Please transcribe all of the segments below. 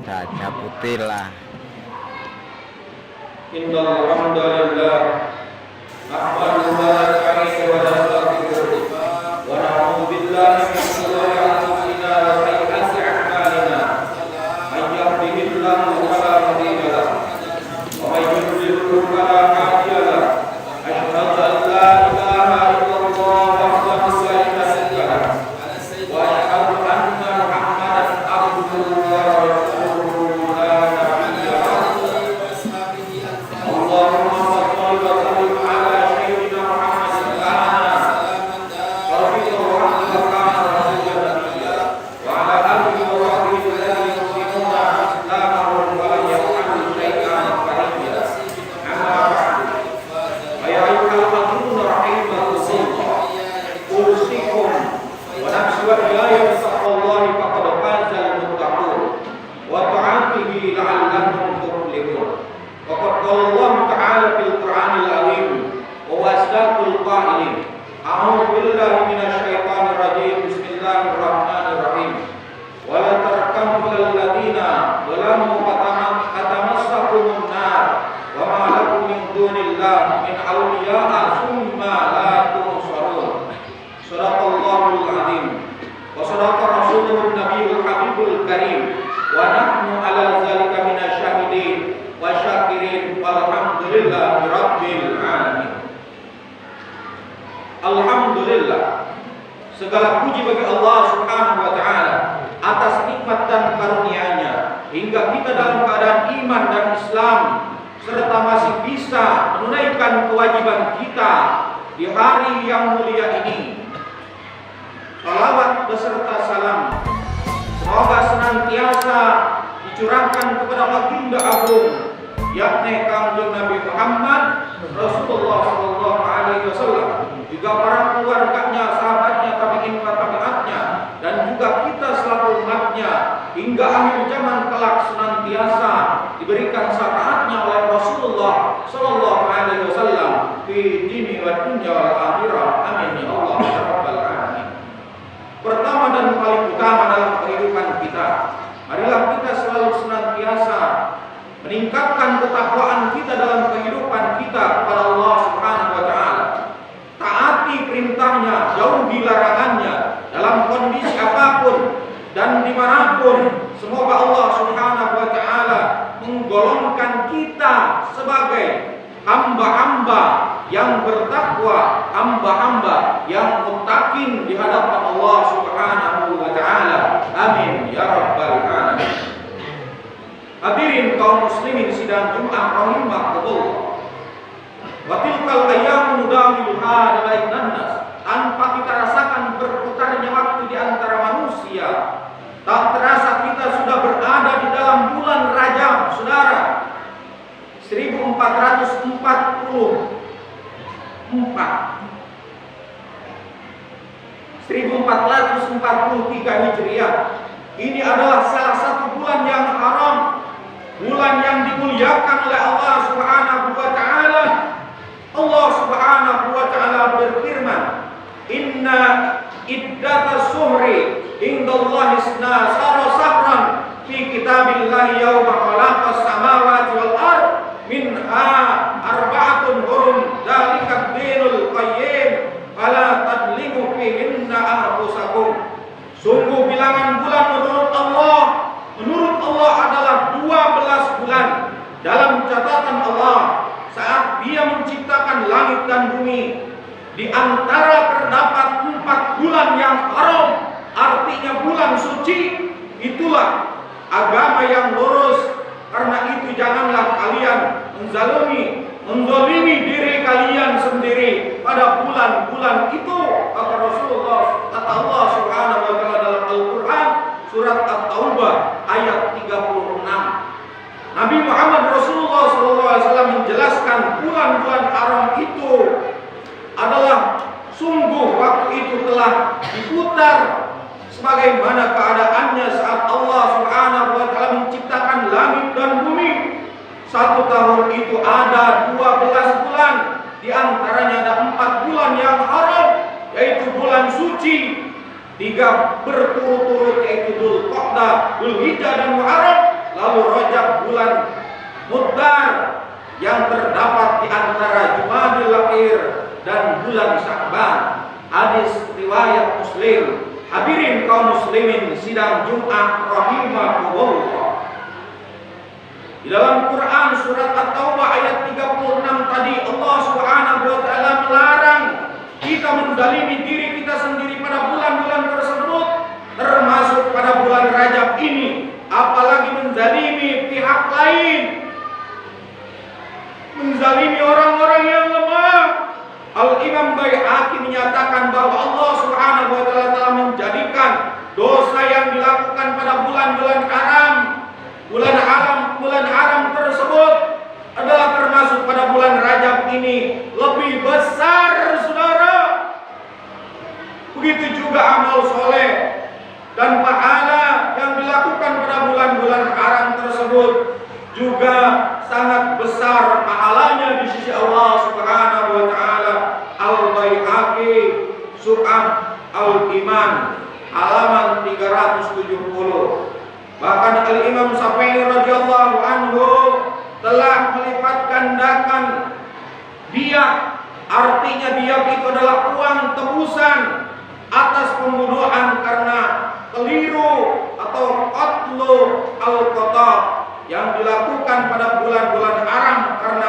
Caca putih lah. Innal hamdalillah nahmaduhu wa nasta'inuhu wa nastaghfiruh wa na'udzu billahi min shururi anfusina wa sayyi'ati a'malina. May yahdihillahu fala mudilla lahu wa may yudlil fala hadiya lahu. Asyhadu an la ilaha illallah wahdahu la syarika lahu wa asyhadu anna Muhammadan abduhu wa rasuluhu la nabiyya ba'dahu. اللهم صل وسلم على سيدنا محمد الأعلى رفيق الرحمة وكان رسولا نبيا وعلى آله وصحبه الذين يحسنون إسلامهم ولم يفعلوا شيئا فريا. أما بعد فيا أيها المؤمنون رحمكم الله أوصيكم ونفسي وإياي بتقوى الله فقد فاز المتقون وطاعته لعلهم تفلحون. وقد قال الله تعالى في القرآن العظيم وهو أصدق القائلين أعوذ بالله من الشيطان الرجيم بسم الله الرحمن الرحيم ولا تركنوا إلى الذين ظلموا فتمسكهم النار وما لكم من دون الله من أولياء ثم لا تنصرون. صدق الله العظيم وصدق رسوله النبي الحبيب الكريم ونحن على ذلك من الشاهدين wasyakirin walhamdulillahi rabbil alamin. Alhamdulillah, segala puji bagi Allah subhanahu wa ta'ala atas nikmat dan karunia-Nya hingga kita dalam keadaan iman dan Islam serta masih bisa menunaikan kewajiban kita di hari yang mulia ini. Salawat beserta salam semoga senantiasa dicurahkan kepada baginda agung yakni Kanjeng Nabi Muhammad Rasulullah sallallahu alaihi wasallam, juga para keluarganya, sahabatnya, tabi'in wa tabi'atnya, dan juga kita selaku umatnya hingga akhir zaman kelak senantiasa diberikan syafaatnya oleh Rasulullah sallallahu alaihi wasallam fi dini wa dunya wal akhirah. Amin ya Allah ya rabbal alamin. Pertama dan paling utama dalam kehidupan kita, marilah kita selalu senantiasa meningkatkan ketakwaan kita dalam kehidupan kita kepada Allah Subhanahu wa taala. Taati perintahnya, jauhi larangannya dalam kondisi apapun dan dimanapun. Semoga Allah Subhanahu wa taala menggolongkan kita sebagai hamba-hamba yang bertakwa, hamba-hamba yang muttaqin di hadapan Allah Subhanahu wa taala. Amin ya rabbal alamin. Hadirin kaum muslimin sidang Jumat rahimakumullah. Wa tilkal ayyamu nudawiluha bainan nas. Tanpa kita rasakan berputarnya waktu di antara manusia, tak terasa kita sudah berada di dalam bulan Rajab, saudara. 1443 Hijriah. Ini adalah salah satu bulan yang haram, bulan yang dimuliakan oleh Allah Subhanahu wa taala. Allah Subhanahu wa taala berfirman, "Inna iddatas syuhri indallahi isna shahran fi kitabillahi yauma khalaqas samawati wal ard minha arba'atun hurum dzalika ad-dinul qayyim fala tadlimu fihinna anfusakum." Sungguh bilangan bulan menurut Allah adalah 12 bulan dalam catatan Allah saat Dia menciptakan langit dan bumi. Di antara terdapat 4 bulan yang haram, artinya bulan suci. Itulah agama yang lurus. Karena itu janganlah kalian menzalimi diri kalian sendiri pada bulan-bulan itu, kata Rasulullah, kata Allah Subhanahu wa taala dalam Al-Qur'an surat At-Taubah ayat 36. Nabi Muhammad Rasulullah SAW menjelaskan bulan-bulan haram itu adalah sungguh waktu itu telah diputar sebagaimana keadaannya saat Allah Subhanahu wa taala menciptakan langit dan bumi. 1 tahun itu ada 12 bulan, di antaranya ada 4 bulan yang haram, yaitu bulan suci, 3 berturut-turut yaitu Dzulqa'dah, Dzulhijjah dan Muharram. lalu Rajab bulan Mudhar yang terdapat di antara Jumadil Akhir dan bulan Sya'ban. Hadis riwayat Muslim. Hadirin kaum muslimin sidang Jumat rahimakumullah. Di dalam Quran surat At-Taubah ayat 36 tadi Allah Subhanahu wa taala melarang kita menzalimi diri kita sendiri pada bulan-bulan tersebut, termasuk pada bulan Rajab ini, apalagi menzalimi pihak lain, menzalimi orang-orang yang lemah. Al-Imam Baihaqi menyatakan bahwa Allah Subhanahu wa taala telah menjadikan dosa yang dilakukan pada bulan-bulan haram tersebut adalah termasuk pada bulan Rajab ini lebih besar, saudara. Begitu juga amal soleh dan pahala yang dilakukan pada bulan-bulan haram tersebut juga sangat besar pahalanya di sisi Allah Subhanahu wa taala. Al-Baihaqi Surah Al-Iman halaman 370. Bahkan Al-Imam Syafi'i radhiyallahu anhu telah melipat gandakan dia, artinya dia itu adalah uang tebusan atas pembunuhan karena keliru atau qatlu al-qata yang dilakukan pada bulan-bulan haram karena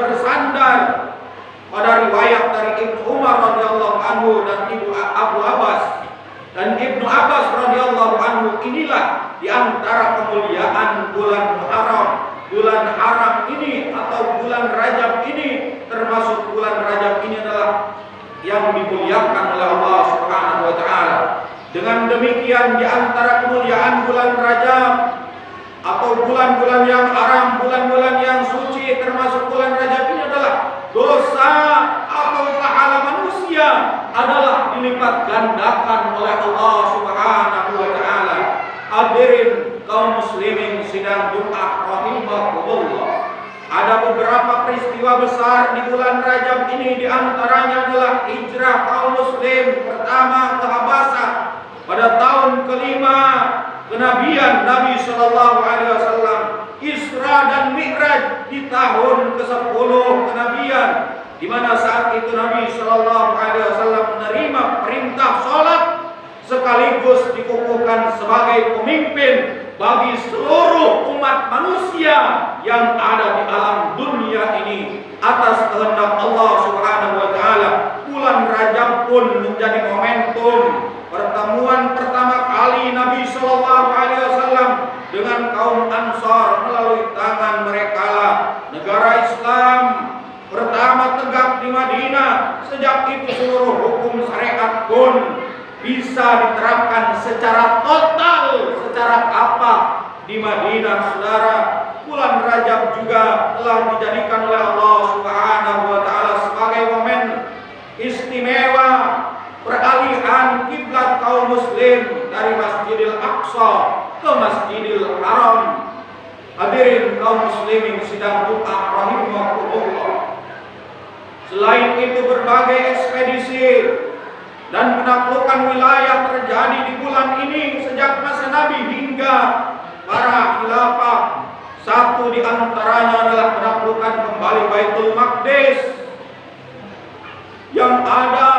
bersandar pada riwayat dari Ibnu Umar radhiyallahu anhu dan Abu Abbas dan Ibnu Abbas radhiyallahu anhu. Inilah di antara kemuliaan bulan haram. Bulan haram ini atau bulan Rajab ini, termasuk bulan Rajab ini adalah yang dimuliakan oleh Allah Subhanahu wa taala. Dengan demikian di antara kemuliaan bulan Rajab atau bulan-bulan yang haram, bulan-bulan yang suci termasuk bulan Rajab ini adalah dosa atau pahala manusia adalah dilipat gandakan oleh Allah Subhanahu wa taala. Hadirin kaum muslimin sidang Jumat rahimakumullah. Ada beberapa peristiwa besar di bulan Rajab ini, di antaranya adalah hijrah kaum muslim pertama ke Habasah pada tahun kelima kenabian Nabi Shallallahu Alaihi Wasallam, Isra dan Mi'raj di tahun ke-10 kenabian, di mana saat itu Nabi Shallallahu Alaihi Wasallam menerima perintah sholat sekaligus dikukuhkan sebagai pemimpin bagi seluruh umat manusia yang ada di alam dunia ini atas kehendak Allah Subhanahu wa taala. Bulan Rajab pun menjadi momentum pertemuan pertama kali Nabi Shallallahu Alaihi Wasallam dengan kaum Ansar melalui tangan mereka. Negara Islam pertama tegak di Madinah. Sejak itu seluruh hukum syariat pun bisa diterapkan secara total, secara kapal di Madinah, saudara. Bulan Rajab juga telah dijadikan oleh Allah Subhanahu wa taala sebagai momen istimewa peralihan kiblat kaum muslim dari Masjidil Aqsa ke Masjidil Haram. Hadirin kaum muslimin sidang Jumat rahimakumullah. Selain itu berbagai ekspedisi dan penaklukan wilayah terjadi di bulan ini sejak masa Nabi hingga para khilafah. Satu di antaranya adalah penaklukan kembali Baitul Maqdis yang ada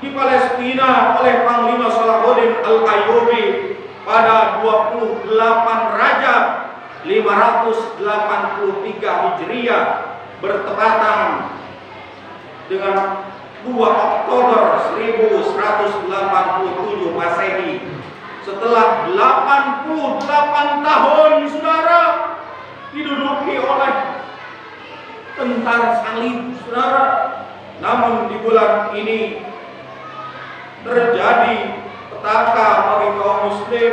di Palestina oleh Panglima Salahuddin Al-Ayyubi pada 28 Rajab 583 Hijriah bertepatan dengan 2 Oktober 1187 Masehi. Setelah 88 tahun, saudara, diduduki oleh tentara salib, saudara. Namun di bulan ini terjadi petaka bagi kaum muslim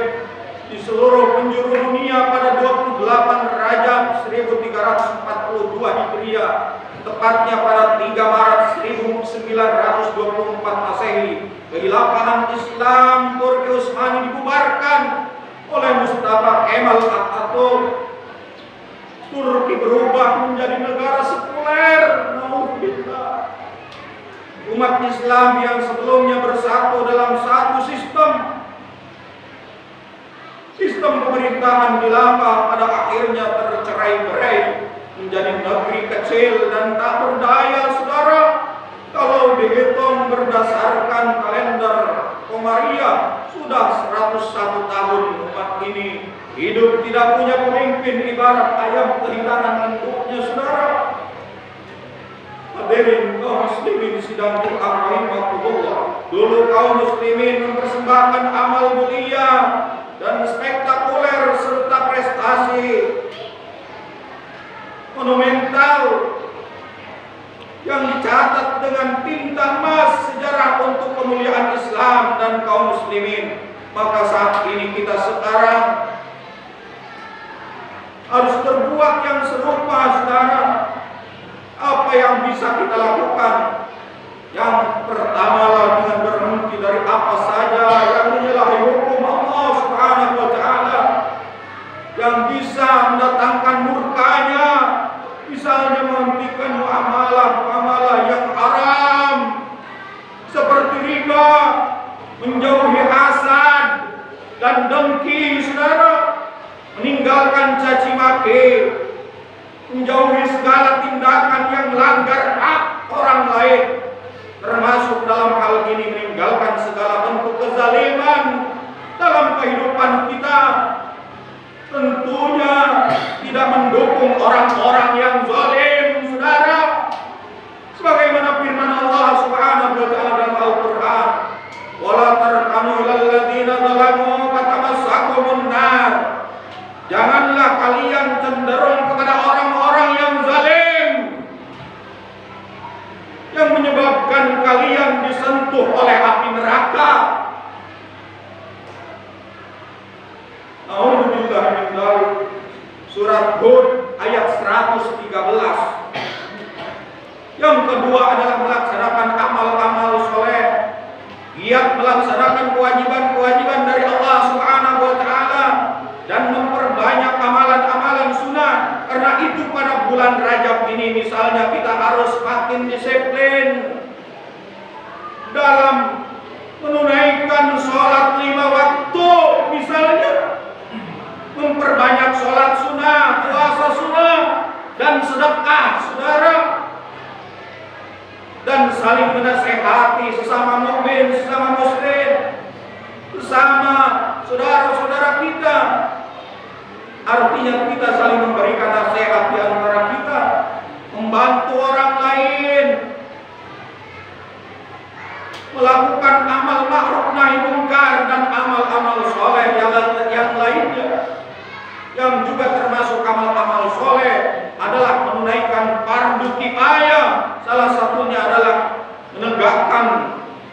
di seluruh penjuru dunia pada 28 Rajab 1342 Hijriah, tepatnya pada 3 Maret 1924 Masehi. Kehilafahan Islam Turki Utsmani dibubarkan oleh Mustafa Kemal Atatürk. Turki berubah menjadi negara sekuler. Nauzubillah. Umat Islam yang sebelumnya bersatu dalam satu sistem sistem pemerintahan khilafah pada akhirnya tercerai-berai menjadi negeri kecil dan tak berdaya, saudara. Kalau dihitung berdasarkan kalender Komariah, sudah 101 tahun umat ini hidup tidak punya pemimpin, ibarat ayam kehilangan induknya, saudara. Hadirin kaum muslimin sidang Quran rahimahullah. Dulu kaum muslimin mempersembahkan amal mulia dan spektakuler serta prestasi monumental yang dicatat dengan tinta emas sejarah untuk kemuliaan Islam dan kaum muslimin. Maka saat ini kita sekarang harus berbuat yang serupa, saudara. Apa yang bisa kita lakukan? Yang pertama dengan berhenti dari apa saja yang menyalahi hukum Allah Subhanahu wa taala, yang bisa mendatangkan murkanya, misalnya menghentikan muamalah yang haram seperti riba, menjauhi hasad dan dengki, saudara, meninggalkan caci maki, menjauhi segala tindakan yang melanggar hak orang lain, termasuk dalam hal ini meninggalkan segala bentuk kezaliman dalam kehidupan kita. Tentunya tidak mendukung orang-orang yang zalim, saudara. Sebagaimana firman Allah Subhanahu wa taala dalam Al-Qur'an, "Wala tarkanu ilal ladzina zalamu fatamassakumun nar." Janganlah kalian cenderung kepada orang-orang yang zalim, yang menyebabkan kalian disentuh oleh api neraka. A'udzubillah min dzalik. Surat Hud ayat 113. Yang kedua adalah melaksanakan amal-amal soleh, giat melaksanakan kewajiban-kewajiban dari Allah Subhanahu wa taala dan memperbanyak amalan-amalan sunnah. Karena itu pada bulan Rajab ini misalnya kita harus makin disiplin dalam menunaikan sholat 5 waktu, misalnya memperbanyak sholat sunnah, puasa sunnah, dan sedekah, saudara, dan saling menasehati sesama mukmin, sesama muslim, sesama saudara-saudara kita. Artinya kita saling memberikan nasihat di antara kita, membantu orang lain, melakukan amal ma'ruf nahi munkar dan amal-amal soleh yang lainnya. Yang juga termasuk amal-amal soleh adalah menunaikan fardu kifayah. Salah satunya adalah menegakkan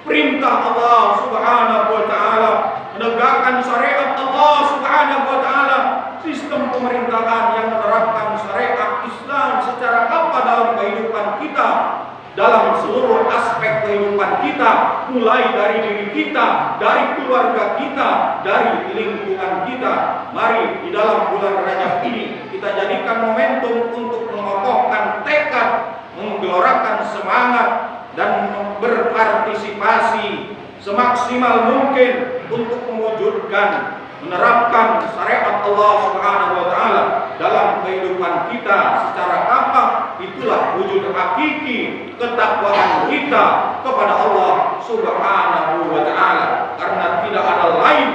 perintah Allah Subhanahu wa taala, menegakkan syariat Allah Subhanahu wa taala, sistem pemerintahan yang menerapkan syariat Islam secara apa dalam kehidupan kita, dalam seluruh aspek kehidupan kita, mulai dari diri kita, dari keluarga kita, dari lingkungan kita. Mari di dalam bulan Rajab ini kita jadikan momentum untuk mengokohkan tekad, menggelorakan semangat, dan berpartisipasi semaksimal mungkin untuk mewujudkan, menerapkan syariat Allah Subhanahu wa taala dalam kehidupan kita secara apa. Itulah wujud hakiki ketakwaan kita kepada Allah Subhanahu wa taala. Karena tidak ada lain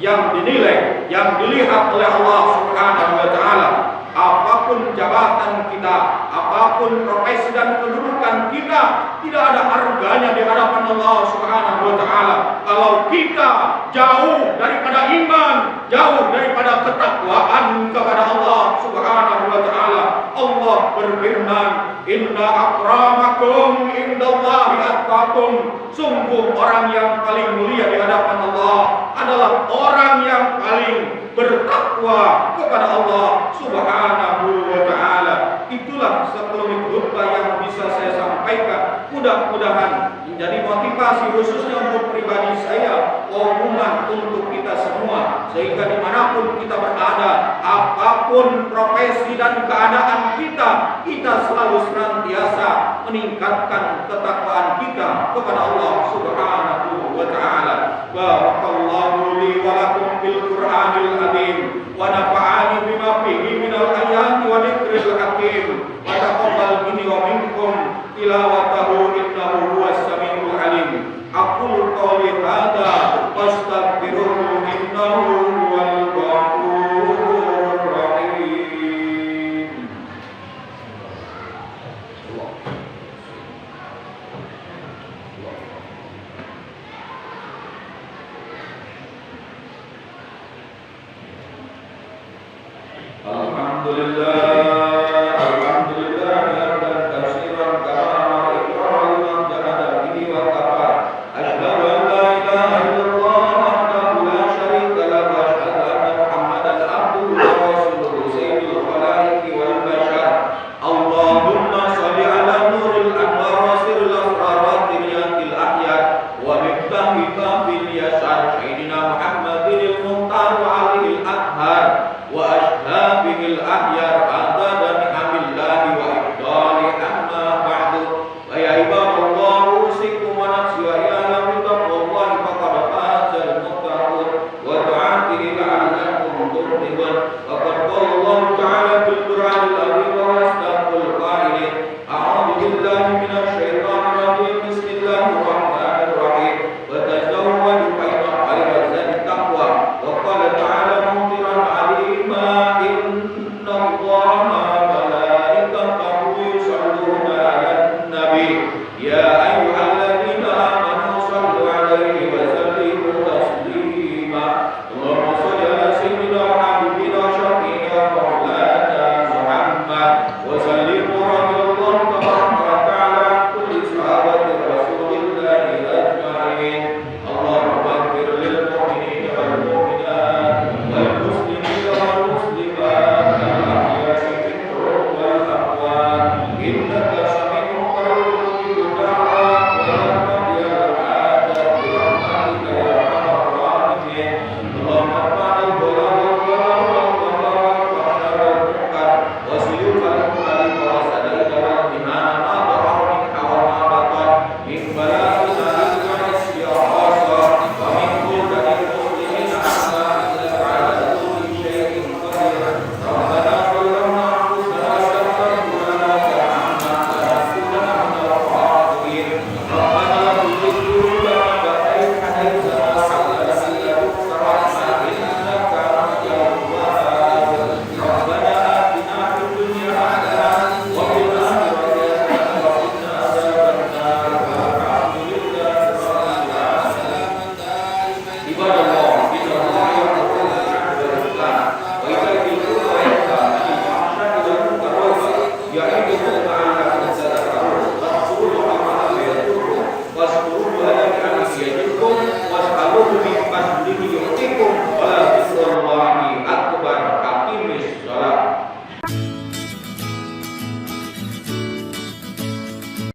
yang dinilai, yang dilihat oleh Allah Subhanahu wa taala. Apapun jabatan kita, apapun profesi dan kedudukan kita, tidak ada harganya di hadapan Allah Subhanahu wa taala kalau kita jauh daripada iman, jauh daripada ketakwaan kepada Allah Subhanahu wa taala. Allah berfirman, "Inna akramakum indallahi atqakum." Sungguh orang yang paling mulia di hadapan Allah adalah orang yang paling bertakwa kepada Allah Subhanahu wa taala. Itulah sekelumit khutbah yang bisa saya sampaikan. Mudah-mudahan menjadi motivasi khususnya untuk pribadi saya, umumnya untuk kita semua, sehingga dimanapun kita berada, apapun profesi dan keadaan kita, kita selalu senantiasa meningkatkan ketakwaan kita kepada Allah Subhanahu wa taala. Barakallahu li wa lakum bil Qur'anil azim Aqulu qawli hadza wastaghfiruhu innahu huwal ghafurur rahim. Alhamdulillah. يا أيها الذين آمنوا صلوا عليه